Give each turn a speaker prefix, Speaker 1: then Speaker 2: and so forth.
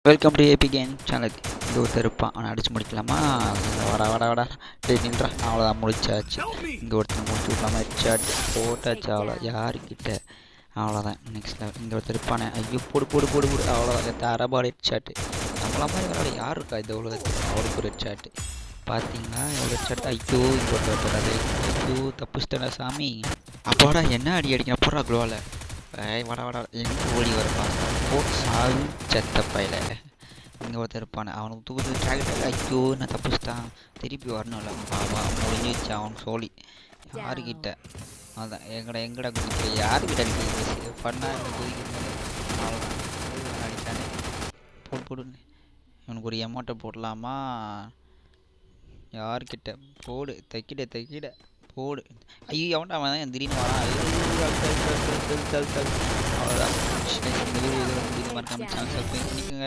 Speaker 1: Welcome to AB game channel. இங்கே ஒருத்தர் இருப்பான், அவனை அடிச்சு முடிக்கலாமா? வட டேய் நின்றா, அவ்வளோதான் முடிச்சாச்சு. இங்கே ஒருத்தர் முடிச்சு விடலாமா? ஹெட்ஷாட் போட்டாச்சு, அவ்வளோ யாருக்கிட்ட அவ்வளோதான். நெக்ஸ்ட் லெவல் இங்கே ஒருத்தர் இருப்பானே, ஐயோ போடு போடு போடு போடு, அவ்வளோதான் தரபாடு ஹெட்ஷாட்டு. நம்மள மாதிரி விளையாட யார் இருக்கா இந்த உலகத்துக்கு? அவருக்கு ஒரு ஹெட்ஷாட்டு பார்த்தீங்களா? எவ்வளோ ஹெட்ஷாட். ஐயோ இங்கே ஒருத்தர் அது, ஐயோ தப்புச்சிட்டா சாமி. அப்போடா என்ன அடி அடிக்கணும் போடுறா குளோவில். வட எங்கே ஓடி வரப்பா போட்டு சாவு செத்த பையில. இங்கே ஒருத்தர் இருப்பானே, அவனுக்கு தூக்கி டிராக்டர். ஐயோ நான் தப்பிச்சிட்டான், திருப்பி வரணும்ல. பாவா முடிஞ்சிச்சு அவன் சோழி. யாருக்கிட்ட அதான் எங்கடா குதிக்கிற, யாருக்கிட்ட அடிக்கிறது பண்ணா குதிக்கிறது. அவ்வளோதான் அடித்தானே. போடுன்னு இவனுக்கு ஒரு எமௌண்ட்டை போடலாமா? யார்கிட்ட போடு, தைக்கிட போடு. ஐயோ எவன்டா அவன் தான் திடீர்னு வரான். அவ்வளோதான். இந்த வீடியோ மறக்காம சேனல் சப்ஸ்கிரைப் பண்ணிக்கோங்க.